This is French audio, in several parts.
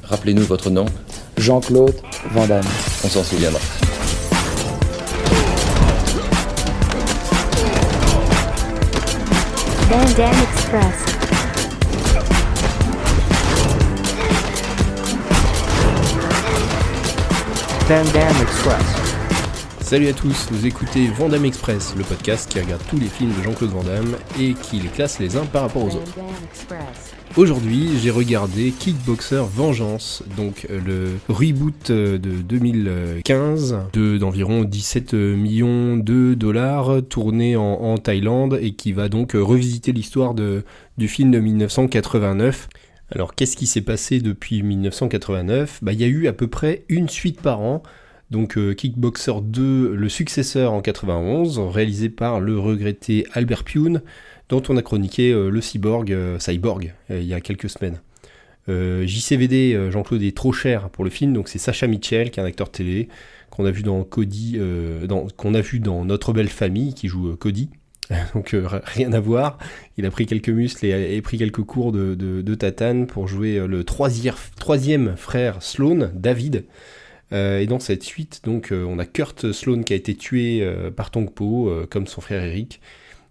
Rappelez-nous votre nom. Jean-Claude Van Damme. On s'en souviendra. Van Damme Express. Van Damme Express. Salut à tous, vous écoutez Van Damme Express, le podcast qui regarde tous les films de Jean-Claude Van Damme et qui les classe les uns par rapport aux autres. Aujourd'hui, j'ai regardé Kickboxer Vengeance, donc le reboot de 2015 d'environ 17 millions de dollars, tourné en Thaïlande et qui va donc revisiter l'histoire du film de 1989. Alors, qu'est-ce qui s'est passé depuis 1989 ? Il y a eu à peu près une suite par an. Donc Kickboxer 2, le successeur en 91, réalisé par le regretté Albert Pyun, dont on a chroniqué le Cyborg il y a quelques semaines. JCVD, Jean-Claude est trop cher pour le film, donc c'est Sacha Mitchell, qui est un acteur télé, qu'on a vu dans Cody, qu'on a vu dans Notre Belle Famille, qui joue Cody. Donc rien à voir, il a pris quelques muscles et pris quelques cours de tatane pour jouer le troisième frère Sloan, David. Et dans cette suite, donc, on a Kurt Sloan qui a été tué par Tong Po, comme son frère Eric.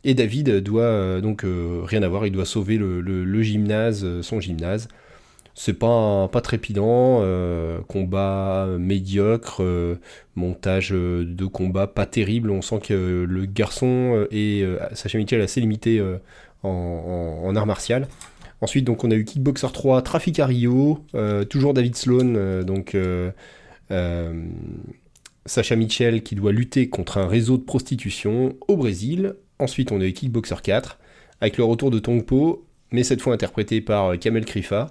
Et David doit rien à voir, il doit sauver le gymnase, son gymnase. C'est pas trépidant, combat médiocre, montage de combat pas terrible. On sent que le garçon et Sacha Mitchell assez limité en art martial. Ensuite, donc, on a eu Kickboxer 3, Trafic à Rio, toujours David Sloan, Sacha Mitchell qui doit lutter contre un réseau de prostitution au Brésil. Ensuite, on a eu Kickboxer 4 avec le retour de Tong Po, mais cette fois interprété par Kamel Krifa.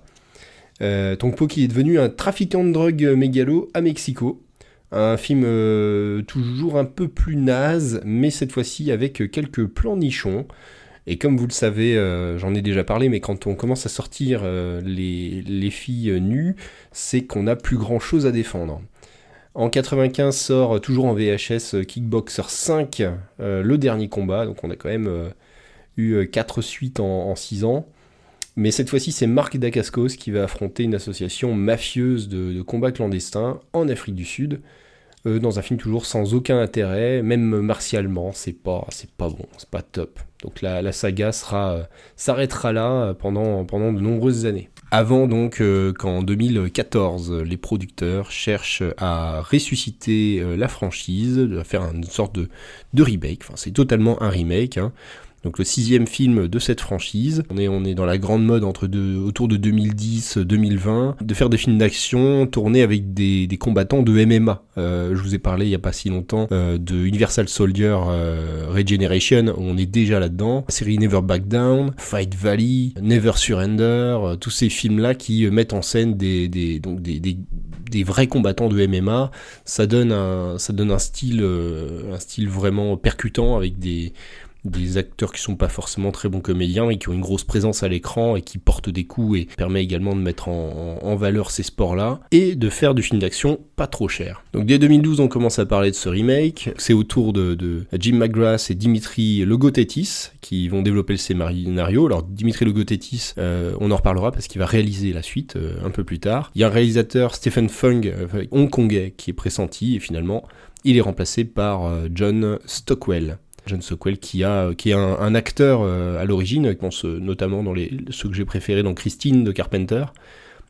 Tong Po qui est devenu un trafiquant de drogue mégalo à Mexico. Un film toujours un peu plus naze, mais cette fois-ci avec quelques plans nichons. Et comme vous le savez, j'en ai déjà parlé, mais quand on commence à sortir les filles nues, c'est qu'on n'a plus grand-chose à défendre. En 95 sort toujours en VHS Kickboxer 5, le dernier combat, donc on a quand même eu 4 suites en 6 ans. Mais cette fois-ci, c'est Marc Dacascos qui va affronter une association mafieuse de combat clandestin en Afrique du Sud, dans un film toujours sans aucun intérêt, même martialement, c'est pas bon, c'est pas top. Donc la saga s'arrêtera là pendant de nombreuses années. Avant donc qu'en 2014, les producteurs cherchent à ressusciter la franchise, à faire une sorte de remake, enfin c'est totalement un remake, hein. Donc le 6e film de cette franchise, on est dans la grande mode autour de 2010-2020, de faire des films d'action tournés avec des combattants de MMA. Je vous ai parlé il n'y a pas si longtemps de Universal Soldier Regeneration, on est déjà là-dedans. La série Never Back Down, Fight Valley, Never Surrender, tous ces films-là qui mettent en scène des vrais combattants de MMA. Ça donne un style vraiment percutant avec des acteurs qui sont pas forcément très bons comédiens mais qui ont une grosse présence à l'écran et qui portent des coups et permet également de mettre en valeur ces sports-là et de faire du film d'action pas trop cher. Donc dès 2012 on commence à parler de ce remake, c'est autour de Jim McGrath et Dimitri Logothetis qui vont développer le scénario. Alors Dimitri Logothetis, on en reparlera parce qu'il va réaliser la suite un peu plus tard. Il y a un réalisateur Stephen Fung, hongkongais, qui est pressenti et finalement il est remplacé par John Stockwell. John Stockwell qui est un acteur à l'origine, je pense notamment dans ceux que j'ai préférés dans Christine de Carpenter,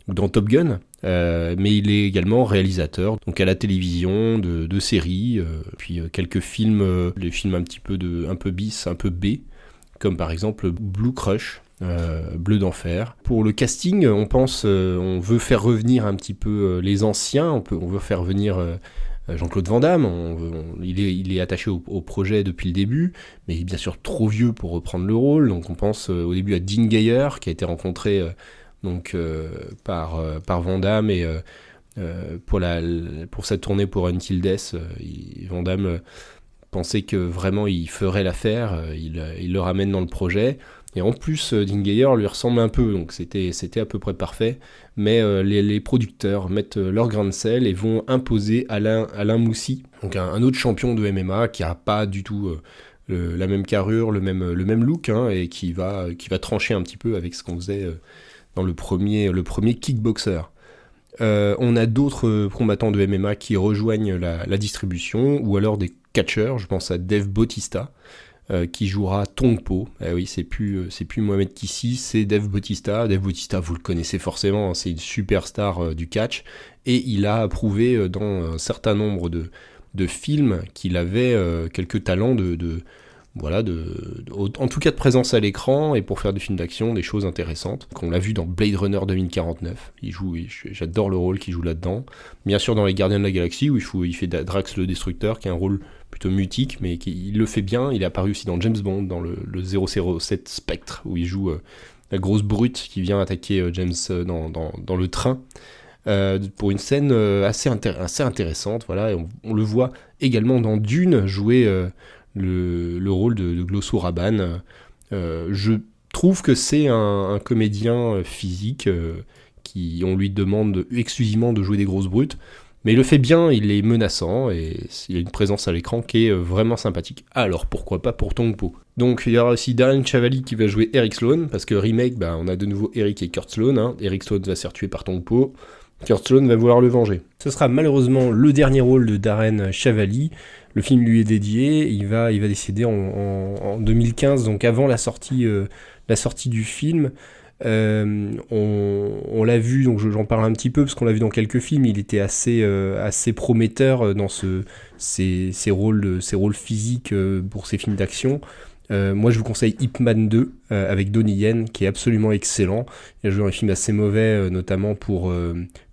ou dans Top Gun, mais il est également réalisateur, donc à la télévision, de séries, puis quelques films, des films un peu bis, un peu B, comme par exemple Blue Crush, Bleu d'enfer. Pour le casting, on veut faire revenir un petit peu les anciens, on veut faire revenir Jean-Claude Van Damme, il est attaché au projet depuis le début, mais il est bien sûr trop vieux pour reprendre le rôle, donc on pense au début à Dean Geyer, qui a été rencontré par Van Damme, et pour sa tournée pour Until Death, Van Damme pensait que vraiment il ferait l'affaire, il le ramène dans le projet. Et en plus, Dean Geyer lui ressemble un peu, donc c'était à peu près parfait. Mais les producteurs mettent leur grain de sel et vont imposer Alain Moussi, donc un autre champion de MMA qui a pas du tout la même carrure, le même look, hein, et qui va trancher un petit peu avec ce qu'on faisait dans le premier Kickboxer. On a d'autres combattants de MMA qui rejoignent la distribution, ou alors des catcheurs, je pense à Dave Bautista, qui jouera Tongpo. Oui, c'est plus Mohamed Kissi, c'est Dave Bautista. Dave Bautista, vous le connaissez forcément, hein, c'est une superstar du catch, et il a prouvé dans un certain nombre de films qu'il avait quelques talents en tout cas de présence à l'écran, et pour faire des films d'action, des choses intéressantes. On l'a vu dans Blade Runner 2049, j'adore le rôle qu'il joue là-dedans. Bien sûr dans Les Gardiens de la Galaxie, où il fait Drax le Destructeur, qui est un rôle plutôt mutique, mais il le fait bien. Il est apparu aussi dans James Bond, dans le 007 Spectre, où il joue la grosse brute qui vient attaquer James dans le train. Pour une scène assez intéressante, voilà. Et on le voit également dans Dune jouer le rôle de Glossu Raban. Je trouve que c'est un comédien physique qui on lui demande exclusivement de jouer des grosses brutes, mais il le fait bien, il est menaçant et il a une présence à l'écran qui est vraiment sympathique. Alors pourquoi pas pour Tongpo. Donc il y aura aussi Darren Chavali qui va jouer Eric Sloane, parce que remake, on a de nouveau Eric et Kurt Sloane, hein. Eric Sloane va se faire tuer par Tongpo, Kurt Sloane va vouloir le venger. Ce sera malheureusement le dernier rôle de Darren Chavali. Le film lui est dédié, il va décéder en 2015, donc avant la sortie du film. On l'a vu, donc j'en parle un petit peu parce qu'on l'a vu dans quelques films. Il était assez prometteur dans ses rôles physiques pour ses films d'action. Moi je vous conseille Ip Man 2 avec Donnie Yen, qui est absolument excellent. Il a joué dans des films assez mauvais, notamment pour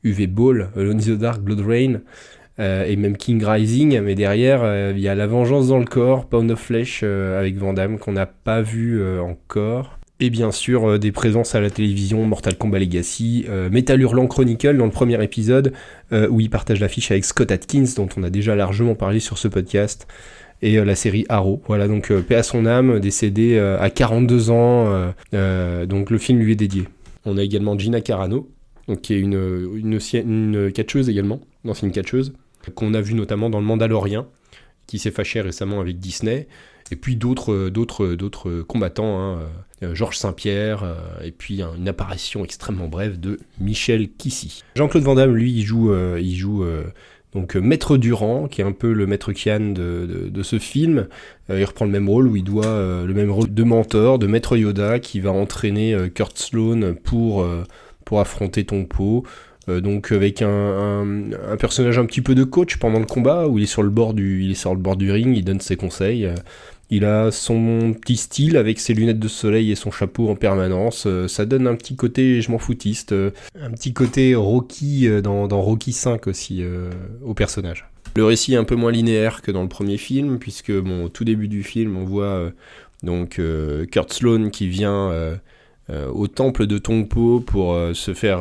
UV Ball, Alone in the Dark, Blood Rain, et même King Rising, mais derrière il y a La Vengeance dans le corps, Pound of Flesh avec Van Damme, qu'on n'a pas vu encore. Et bien sûr, des présences à la télévision, Mortal Kombat Legacy, Metal Hurlant Chronicle dans le premier épisode, où il partage l'affiche avec Scott Adkins, dont on a déjà largement parlé sur ce podcast, et la série Arrow. Voilà, donc paix à son âme, décédé à 42 ans, donc le film lui est dédié. On a également Gina Carano, donc, qui est une catcheuse également, une ancienne catcheuse, qu'on a vu notamment dans Le Mandalorien, qui s'est fâché récemment avec Disney, et puis d'autres combattants, hein, Georges Saint-Pierre, et puis une apparition extrêmement brève de Michel Kissi. Jean-Claude Van Damme, lui, il joue donc Maître Durand, qui est un peu le Maître Kian de ce film. Il reprend le même rôle, où il doit le même rôle de mentor, de Maître Yoda, qui va entraîner Kurt Sloane pour affronter Tongpo. Donc avec un personnage un petit peu de coach pendant le combat, où il est sur le bord du ring, il donne ses conseils. Il a son petit style avec ses lunettes de soleil et son chapeau en permanence. Ça donne un petit côté je m'en foutiste, un petit côté Rocky dans Rocky 5 aussi au personnage. Le récit est un peu moins linéaire que dans le premier film, puisque au tout début du film, on voit Kurt Sloane qui vient au temple de Tongpo pour se faire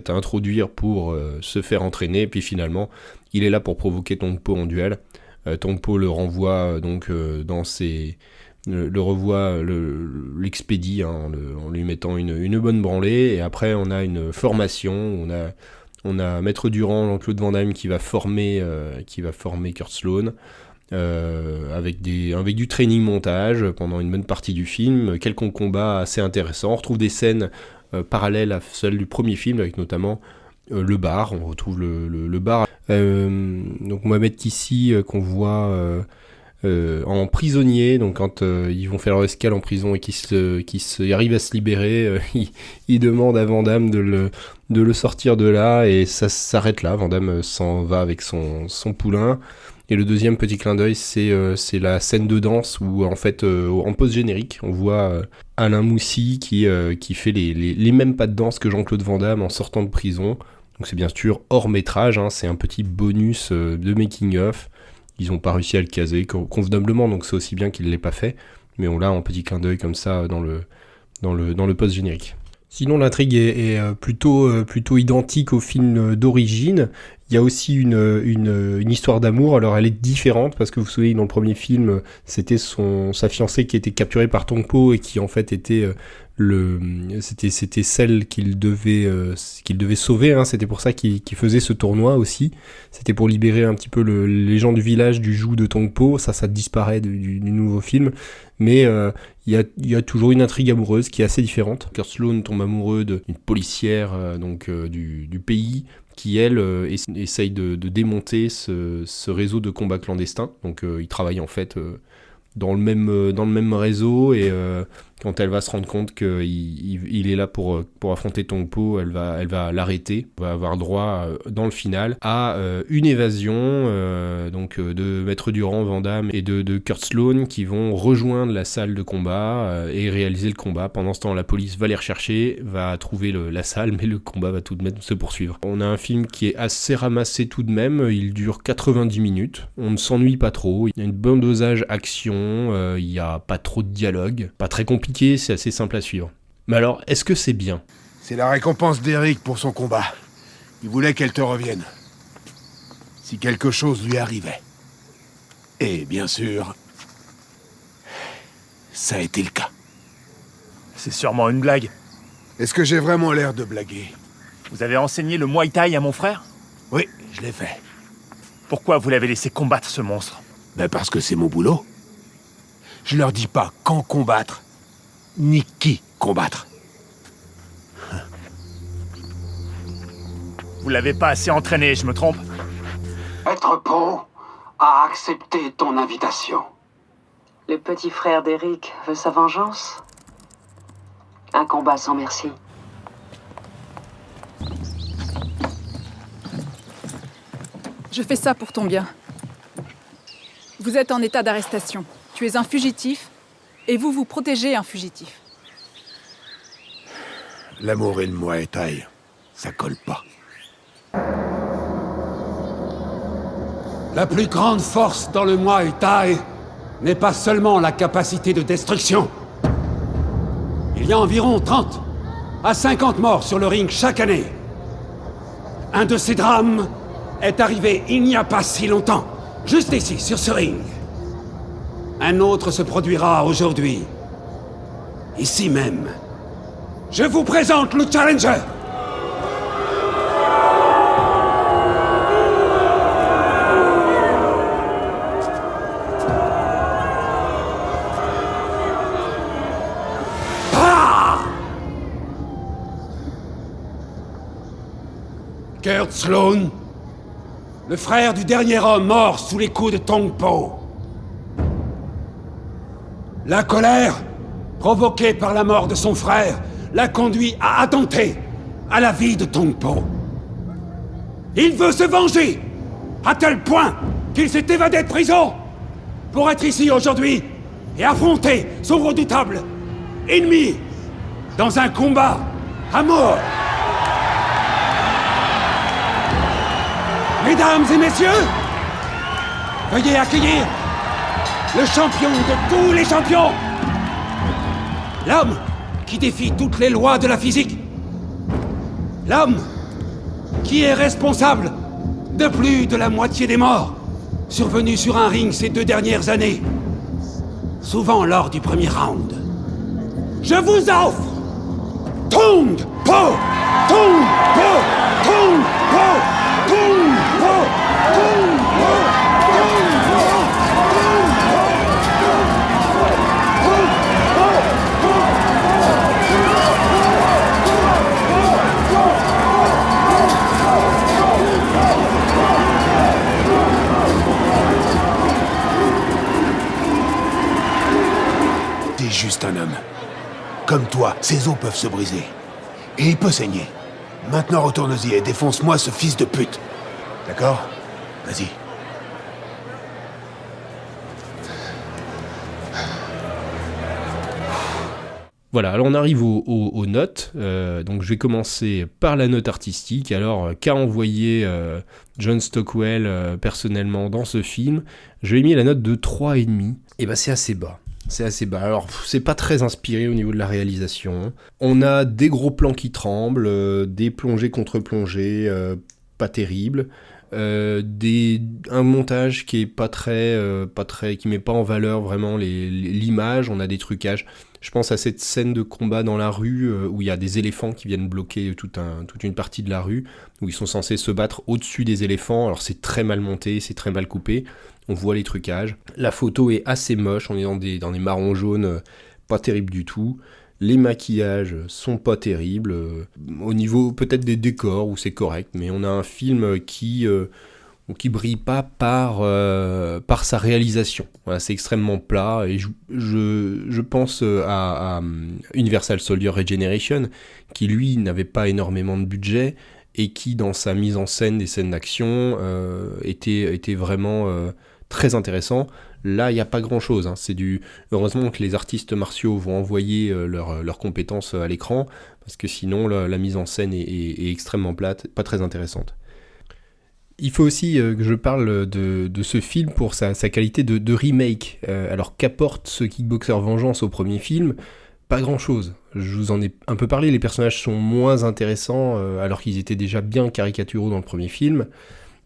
introduire, pour se faire entraîner, puis finalement il est là pour provoquer Tongpo en duel. Tongpo le renvoie l'expédie, hein, en lui mettant une bonne branlée, et après on a une formation, on a Maître Durand, Jean-Claude Van Damme qui va former Kurt Sloane, avec du training montage pendant une bonne partie du film, quelques combats assez intéressants. On retrouve des scènes parallèles à celles du premier film, avec notamment le bar. On retrouve le bar. Donc Mohamed Kissi, qu'on voit en prisonnier, donc quand ils vont faire leur escale en prison et qu'ils arrivent à se libérer, il demande à Van Damme de le sortir de là, et ça s'arrête là. Van Damme s'en va avec son poulain. Et le deuxième petit clin d'œil, c'est la scène de danse où, en fait, en post-générique, on voit Alain Moussy qui fait les mêmes pas de danse que Jean-Claude Van Damme en sortant de prison. Donc c'est bien sûr hors métrage, hein, c'est un petit bonus de making-of. Ils n'ont pas réussi à le caser convenablement, donc c'est aussi bien qu'ils ne l'aient pas fait. Mais on l'a en petit clin d'œil comme ça dans le post-générique. Sinon, l'intrigue est plutôt identique au film d'origine. Il y a aussi une histoire d'amour. Alors elle est différente, parce que vous vous souvenez, dans le premier film, c'était sa fiancée qui était capturée par Tongpo, et qui en fait était c'était celle qu'il devait sauver, hein. C'était pour ça qu'il faisait ce tournoi aussi. C'était pour libérer un petit peu les gens du village du joug de Tongpo. Ça disparaît du nouveau film, mais il y a toujours une intrigue amoureuse qui est assez différente. Kurt Sloane tombe amoureux d'une policière du pays, qui elle essaye de démonter ce réseau de combat clandestin. Donc il travaille en fait dans le même réseau, et quand elle va se rendre compte qu'il est là pour affronter Tong Po, elle va l'arrêter. On va avoir droit dans le final à une évasion donc de Maître Durand, Van Damme et de Kurt Sloan, qui vont rejoindre la salle de combat et réaliser le combat. Pendant ce temps, la police va les rechercher, va trouver la salle, mais le combat va tout de même se poursuivre. On a un film qui est assez ramassé tout de même, il dure 90 minutes, on ne s'ennuie pas trop, il y a une bonne dosage action, il n'y a pas trop de dialogue, pas très compliqué, c'est assez simple à suivre. Mais alors, est-ce que c'est bien ? C'est la récompense d'Eric pour son combat. Il voulait qu'elle te revienne. Si quelque chose lui arrivait. Et bien sûr, ça a été le cas. C'est sûrement une blague. Est-ce que j'ai vraiment l'air de blaguer ? Vous avez enseigné le Muay Thai à mon frère ? Oui, je l'ai fait. Pourquoi vous l'avez laissé combattre ce monstre ? Ben parce que c'est mon boulot. Je leur dis pas quand combattre, ni qui combattre. Vous l'avez pas assez entraîné, je me trompe ? Maître Po a accepté ton invitation. Le petit frère d'Eric veut sa vengeance ? Un combat sans merci. Je fais ça pour ton bien. Vous êtes en état d'arrestation. Tu es un fugitif, et vous protégez un fugitif. L'amour et le Muay Thai, ça colle pas. La plus grande force dans le Muay Thai n'est pas seulement la capacité de destruction. Il y a environ 30 à 50 morts sur le ring chaque année. Un de ces drames est arrivé il n'y a pas si longtemps, juste ici, sur ce ring. Un autre se produira aujourd'hui, ici même. Je vous présente le challenger. Kurt Sloan, le frère du dernier homme mort sous les coups de Tong Po. La colère, provoquée par la mort de son frère, l'a conduit à attenter à la vie de Tong Po. Il veut se venger, à tel point qu'il s'est évadé de prison pour être ici aujourd'hui et affronter son redoutable ennemi dans un combat à mort. Mesdames et messieurs, veuillez accueillir le champion de tous les champions, l'homme qui défie toutes les lois de la physique, l'homme qui est responsable de plus de la moitié des morts survenus sur un ring ces 2 dernières années, souvent lors du premier round. Je vous offre Tong Po, Tong Po, Tong Po, Tong Po, Tong Po, Tong Po, T'es juste un homme. Comme toi, ses os peuvent se briser. Et il peut saigner. Maintenant, retourne-y et défonce-moi ce fils de pute. D'accord ? Vas-y. Voilà, alors on arrive aux notes. Donc je vais commencer par la note artistique. Alors, qu'a envoyé John Stockwell personnellement dans ce film ? Je lui ai mis la note de 3,5. Et ben c'est assez bas. C'est assez bas. Alors, c'est pas très inspiré au niveau de la réalisation. On a des gros plans qui tremblent, des plongées contre plongées, pas terribles. Un montage qui est pas très, qui met pas en valeur vraiment l'image. On a des trucages. Je pense à cette scène de combat dans la rue où il y a des éléphants qui viennent bloquer toute une partie de la rue, où ils sont censés se battre au-dessus des éléphants. Alors c'est très mal monté, c'est très mal coupé. On voit les trucages. La photo est assez moche, on est dans des marrons jaunes, pas terrible du tout. Les maquillages sont pas terribles. Au niveau peut-être des décors, où c'est correct, mais on a un film qui brille pas par sa réalisation. Voilà, c'est extrêmement plat, et je pense à Universal Soldier Regeneration, qui lui n'avait pas énormément de budget, et qui dans sa mise en scène des scènes d'action était vraiment très intéressant. Là, il n'y a pas grand-chose. Hein. Heureusement que les artistes martiaux vont envoyer leurs compétences à l'écran, parce que sinon, la mise en scène est extrêmement plate, pas très intéressante. Il faut aussi que je parle de ce film pour sa qualité de remake. Alors, qu'apporte ce Kickboxer Vengeance au premier film ? Pas grand-chose. Je vous en ai un peu parlé, les personnages sont moins intéressants, alors qu'ils étaient déjà bien caricaturaux dans le premier film.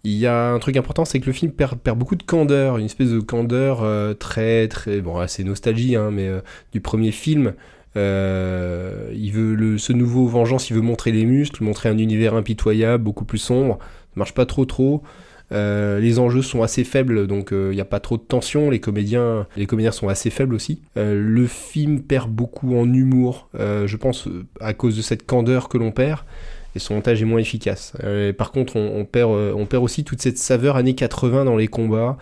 Il y a un truc important, c'est que le film perd beaucoup de candeur, une espèce de candeur très, très... Bon, là, c'est nostalgie, hein, mais du premier film. Ce nouveau Vengeance, il veut montrer les muscles, montrer un univers impitoyable, beaucoup plus sombre. Ça marche pas trop. Les enjeux sont assez faibles, donc il n'y a pas trop de tension. Les comédiens sont assez faibles aussi. Le film perd beaucoup en humour, je pense, à cause de cette candeur que l'on perd. Et son montage est moins efficace. Par contre, on perd aussi toute cette saveur années 80 dans les combats,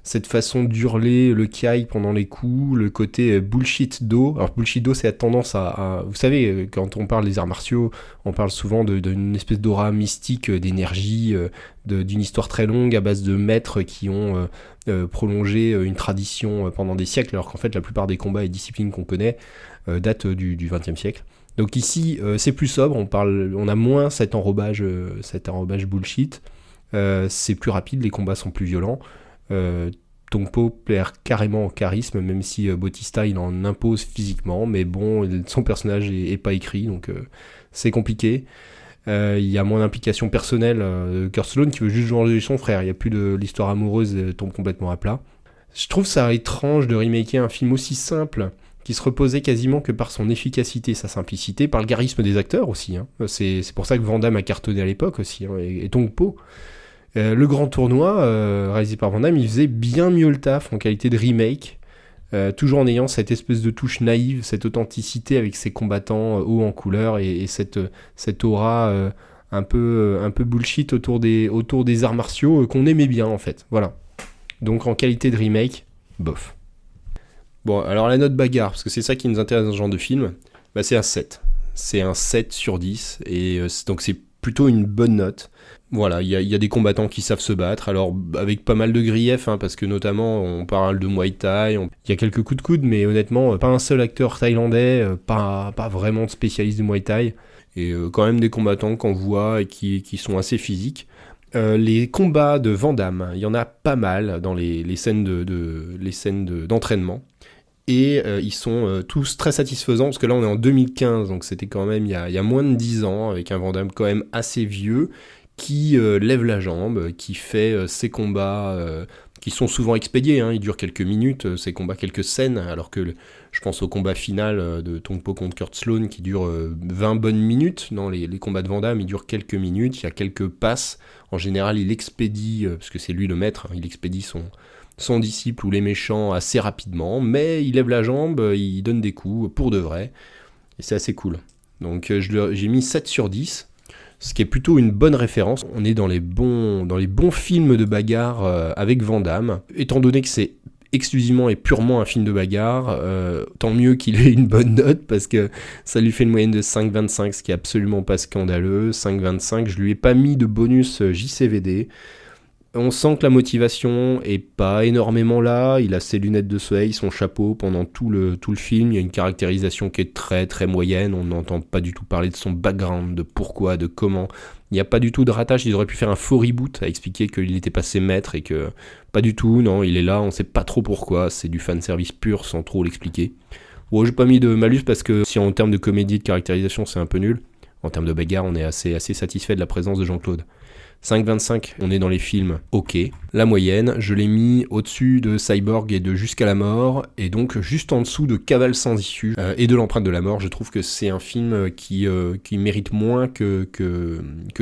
cette façon d'hurler le kiai pendant les coups, le côté bullshit do. Alors bullshit do, c'est la tendance à... Vous savez, quand on parle des arts martiaux, on parle souvent d'une espèce d'aura mystique, d'énergie, d'une histoire très longue à base de maîtres qui ont prolongé une tradition pendant des siècles, alors qu'en fait la plupart des combats et disciplines qu'on connaît datent du XXe siècle. Donc ici, c'est plus sobre, on a moins cet enrobage bullshit, c'est plus rapide, les combats sont plus violents. Tongpo perd carrément en charisme, même si Bautista il en impose physiquement, mais bon, son personnage est pas écrit, donc c'est compliqué. Il y a moins d'implication personnelle de Kurt Sloan qui veut juste jouer son frère, il n'y a plus de l'histoire amoureuse tombe complètement à plat. Je trouve ça étrange de remaker un film aussi simple, qui se reposait quasiment que par son efficacité, sa simplicité, par le charisme des acteurs aussi. Hein. C'est pour ça que Van Damme a cartonné à l'époque aussi, hein, et Tongpo. Le grand tournoi, réalisé par Van Damme, il faisait bien mieux le taf en qualité de remake, toujours en ayant cette espèce de touche naïve, cette authenticité avec ses combattants hauts en couleur, et cette aura un peu bullshit autour des arts martiaux qu'on aimait bien en fait. Voilà. Donc en qualité de remake, bof. Bon, alors la note bagarre, parce que c'est ça qui nous intéresse dans ce genre de film, bah c'est un 7. C'est un 7 sur 10, et donc c'est plutôt une bonne note. Voilà, il y a des combattants qui savent se battre, alors avec pas mal de griefs, hein, parce que notamment on parle de Muay Thai, il y a quelques coups de coude, mais honnêtement, pas un seul acteur thaïlandais, pas vraiment de spécialiste du Muay Thai, et quand même des combattants qu'on voit et qui sont assez physiques. Les combats de Van Damme, il y en a pas mal dans les scènes d'entraînement. Et ils sont tous très satisfaisants, parce que là on est en 2015, donc c'était quand même il y a moins de 10 ans, avec un Van Damme quand même assez vieux, qui lève la jambe, qui fait ses combats qui sont souvent expédiés, hein, ils durent quelques minutes, ces combats, quelques scènes, alors que je pense au combat final de Tongpo contre Kurt Sloan qui dure 20 bonnes minutes. Non, les combats de Van Damme, ils durent quelques minutes, il y a quelques passes. En général, il expédie, parce que c'est lui le maître, hein, il expédie son disciple ou les méchants assez rapidement, mais il lève la jambe, il donne des coups pour de vrai, et c'est assez cool. Donc j'ai mis 7 sur 10, ce qui est plutôt une bonne référence. On est dans les bons films de bagarre avec Van Damme, étant donné que c'est exclusivement et purement un film de bagarre, tant mieux qu'il ait une bonne note, parce que ça lui fait une moyenne de 5,25, ce qui est absolument pas scandaleux. 5,25, je lui ai pas mis de bonus JCVD. On sent que la motivation est pas énormément là, il a ses lunettes de soleil, son chapeau pendant tout le film, il y a une caractérisation qui est très très moyenne, on n'entend pas du tout parler de son background, de pourquoi, de comment, il n'y a pas du tout de rattache, ils auraient pu faire un faux reboot à expliquer qu'il était passé maître et que pas du tout, non, il est là, on sait pas trop pourquoi, c'est du fanservice pur sans trop l'expliquer. Bon, j'ai pas mis de malus parce que si en termes de comédie, de caractérisation c'est un peu nul, en termes de bagarre on est assez satisfait de la présence de Jean-Claude. 5,25, on est dans les films, ok. La moyenne, je l'ai mis au-dessus de Cyborg et de Jusqu'à la mort, et donc juste en dessous de Cavale sans issue et de L'empreinte de la mort. Je trouve que c'est un film qui mérite moins que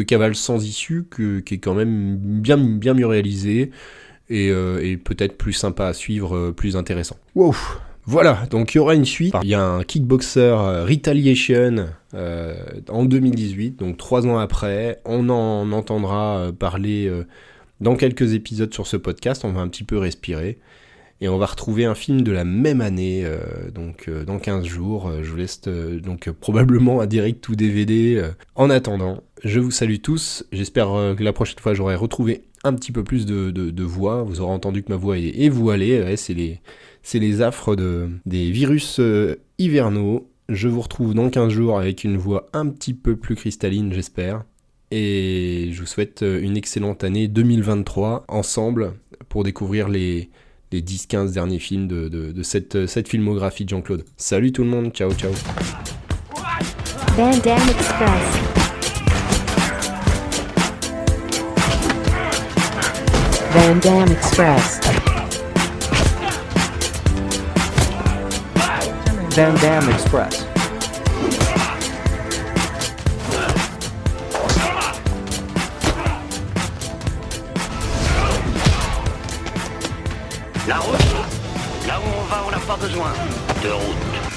Cavale sans issue, qui est quand même bien mieux réalisé, et peut-être plus sympa à suivre, plus intéressant. Wow. Voilà, donc il y aura une suite. Il y a un Kickboxer Retaliation en 2018, donc 3 ans après. On en entendra parler dans quelques épisodes sur ce podcast. On va un petit peu respirer. Et on va retrouver un film de la même année, donc dans 15 jours. Je vous laisse donc probablement un direct ou DVD. En attendant, je vous salue tous. J'espère que la prochaine fois, j'aurai retrouvé un petit peu plus de voix. Vous aurez entendu que ma voix est voilée. Ouais, c'est les affres des virus hivernaux. Je vous retrouve dans 15 jours avec une voix un petit peu plus cristalline, j'espère. Et je vous souhaite une excellente année 2023 ensemble pour découvrir les 10-15 derniers films de cette filmographie de Jean-Claude. Salut tout le monde, ciao ciao. Van Damme Express. Van Damme Express. Van Damme Express. La route. Là où on va, on n'a pas besoin de route.